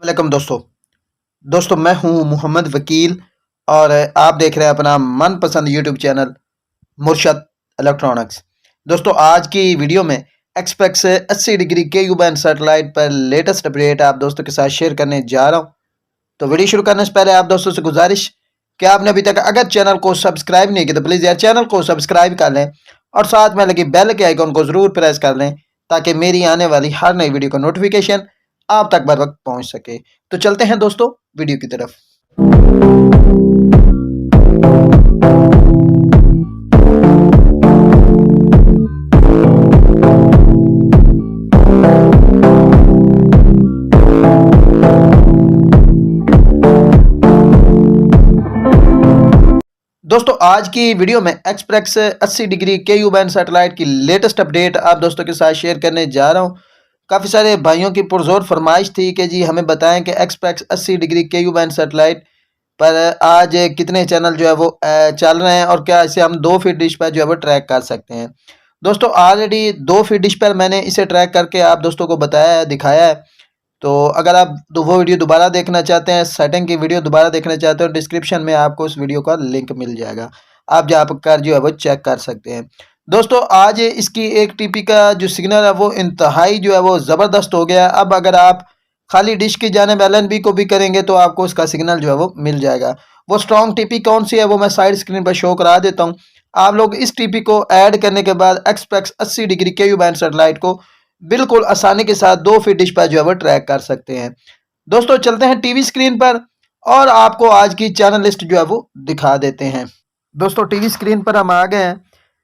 वालेकुम दोस्तों मैं हूं मोहम्मद वकील और आप देख रहे हैं अपना मनपसंद यूट्यूब चैनल मुर्शद इलेक्ट्रॉनिक्स। दोस्तों आज की वीडियो में एक्सपेक्स 80 डिग्री के यू बैंड सैटेलाइट पर लेटेस्ट अपडेट आप दोस्तों के साथ शेयर करने जा रहा हूं। तो वीडियो शुरू करने से पहले आप दोस्तों से गुजारिश कि आपने अभी तक अगर चैनल को सब्सक्राइब नहीं किया तो प्लीज़ यार चैनल को सब्सक्राइब कर लें और साथ में लगी बेल के आइकन को ज़रूर प्रेस कर लें ताकि मेरी आने वाली हर नई वीडियो का नोटिफिकेशन आप तक बर वक्त पहुंच सके। तो चलते हैं दोस्तों वीडियो की तरफ। दोस्तों आज की वीडियो में एक्सप्रेस 80 डिग्री के यू बैंड सैटेलाइट की लेटेस्ट अपडेट आप दोस्तों के साथ शेयर करने जा रहा हूं। काफ़ी सारे भाइयों की पुरजोर फरमाइश थी कि जी हमें बताएं कि एक्सप्रेस 80 डिग्री के यू बैंड सैटेलाइट पर आज कितने चैनल जो है वो चल रहे हैं और क्या इसे हम 2 फीट डिश पर जो है वो ट्रैक कर सकते हैं। दोस्तों ऑलरेडी 2 फीट डिश पर मैंने इसे ट्रैक करके आप दोस्तों को बताया है, दिखाया है। तो अगर आप वो वीडियो दोबारा देखना चाहते हैं, सेटिंग की वीडियो दोबारा देखना चाहते हो, डिस्क्रिप्शन में आपको उस वीडियो का लिंक मिल जाएगा, आप जा कर जो है वो चेक कर सकते हैं। दोस्तों आज इसकी 1 टीपी का जो सिग्नल है वो इंतहाई जो है वो ज़बरदस्त हो गया। अब अगर आप खाली डिश की जानिब LNB को भी करेंगे तो आपको उसका सिग्नल जो है वो मिल जाएगा। वो स्ट्रॉन्ग टीपी कौन सी है वो मैं साइड स्क्रीन पर शो करा देता हूँ। आप लोग इस टीपी को ऐड करने के बाद एक्सपेक्स 80 डिग्री के यू बैंड सैटेलाइट को बिल्कुल आसानी के साथ 2 फीट डिश पर जो है वो ट्रैक कर सकते हैं। दोस्तों चलते हैं टीवी स्क्रीन पर और आपको आज की चैनल लिस्ट जो है वो दिखा देते हैं। दोस्तों टीवी स्क्रीन पर हम आ गए हैं।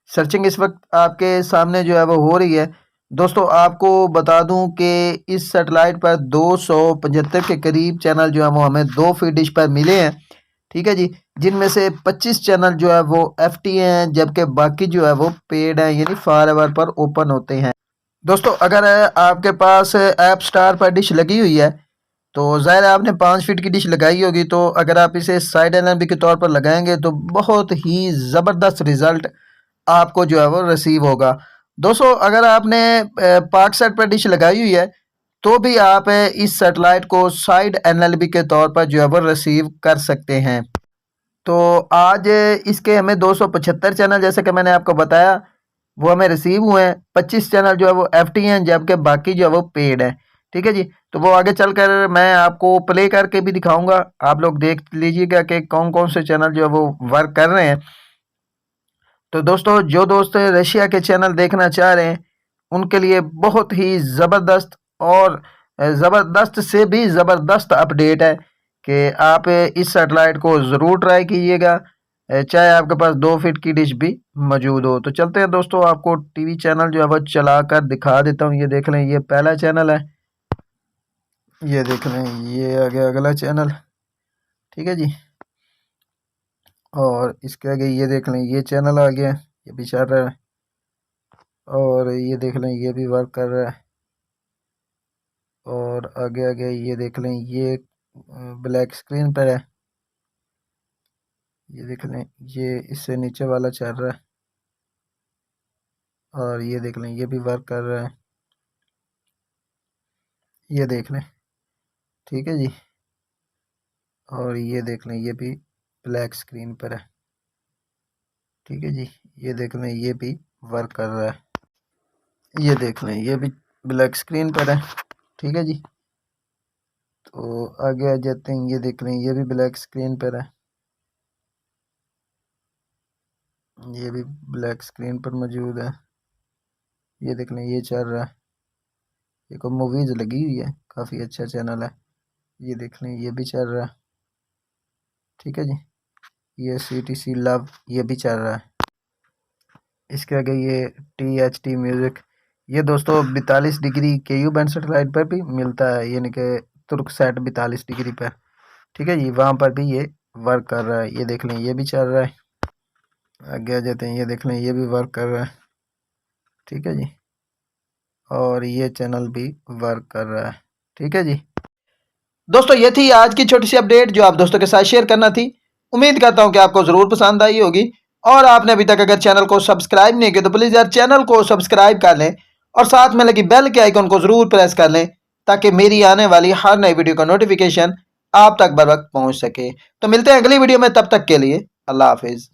सर्चिंग इस वक्त आपके सामने जो है वो हो रही है। दोस्तों आपको बता दूं कि इस सैटेलाइट पर 275 के करीब चैनल जो है वो हमें 2 फीट डिश पर मिले हैं, ठीक है जी, जिनमें से 25 चैनल जो है वो FT हैं, जबकि बाकी जो है वो पेड हैं, यानी फॉर एवर पर ओपन होते हैं। दोस्तों अगर आपके पास ऐप स्टार पर डिश लगी हुई है तो ज़ाहिर है आपने 5 फीट की डिश लगाई होगी, तो अगर आप इसे साइड LNB के तौर पर लगाएंगे तो बहुत ही ज़बरदस्त रिज़ल्ट आपको जो है वो रिसीव होगा। दोस्तों अगर आपने पाक सेट पर डिश लगाई हुई है तो भी आप इस सेटेलाइट को साइड LNB के तौर पर जो है वो रिसीव कर सकते हैं। तो आज इसके हमें 275 चैनल जैसे कि मैंने आपको बताया वो हमें रिसीव हुए हैं। 25 चैनल जो है वो FT हैं, जबकि बाकी जो है वो पेड है, ठीक है जी। तो वो आगे चलकर मैं आपको प्ले करके भी दिखाऊंगा, आप लोग देख लीजिएगा कि कौन कौन से चैनल जो है वो वर्क कर रहे हैं। तो दोस्तों जो दोस्त रशिया के चैनल देखना चाह रहे हैं उनके लिए बहुत ही ज़बरदस्त और ज़बरदस्त से भी ज़बरदस्त अपडेट है कि आप इस सेटेलाइट को ज़रूर ट्राई कीजिएगा, चाहे आपके पास 2 फीट की डिश भी मौजूद हो। तो चलते हैं दोस्तों, आपको टीवी चैनल जो है वो चला कर दिखा देता हूँ। ये देख लें, ये पहला चैनल है, ये देख लें, ये आ गया अगला चैनल, ठीक है जी। और इसके आगे ये देख लें, ये चैनल आ गया, ये भी चल रहा है। और ये देख लें, ये भी वर्क कर रहा है। और आगे आगे ये देख लें, ये ब्लैक स्क्रीन पर है, ये देख लें, ये इससे नीचे वाला चल रहा है। और ये देख लें, ये भी वर्क कर रहा है, ये देख लें, ठीक है जी। और ये देख लें, ये भी ब्लैक स्क्रीन पर है, ठीक है जी। ये देख लें, ये भी वर्क कर रहा है, ये देख लें, ये भी ब्लैक स्क्रीन पर है, ठीक है जी। तो आगे आ जाते हैं, ये देख लें, ये भी ब्लैक स्क्रीन पर है, ये भी ब्लैक स्क्रीन पर मौजूद है। ये देख लें, ये चल रहा है, ये को मूवीज़ लगी हुई है, काफ़ी अच्छा चैनल है। ये देख लें, ये भी चल रहा है, ठीक है जी। ये CTC लव, ये भी चल रहा है। इसके आगे ये THT म्यूज़िक, ये दोस्तों 42 डिग्री KU बैंड सेटेलाइट पर भी मिलता है, यानी कि तुर्क सेट 42 डिग्री पर, ठीक है जी, वहाँ पर भी ये वर्क कर रहा है। ये देख लें, ये भी चल रहा है। आगे आ जाते हैं, ये देख लें, ये भी वर्क कर रहा है, ठीक है जी। और ये चैनल भी वर्क कर रहा है, ठीक है जी। दोस्तों ये थी आज की छोटी सी अपडेट जो आप दोस्तों के साथ शेयर करना थी। उम्मीद करता हूँ कि आपको ज़रूर पसंद आई होगी। और आपने अभी तक अगर चैनल को सब्सक्राइब नहीं किया तो प्लीज़ यार चैनल को सब्सक्राइब कर लें और साथ में लगी बेल के आइकन को ज़रूर प्रेस कर लें ताकि मेरी आने वाली हर नई वीडियो का नोटिफिकेशन आप तक बर वक्त पहुंच सके। तो मिलते हैं अगली वीडियो में, तब तक के लिए अल्लाह हाफिज़।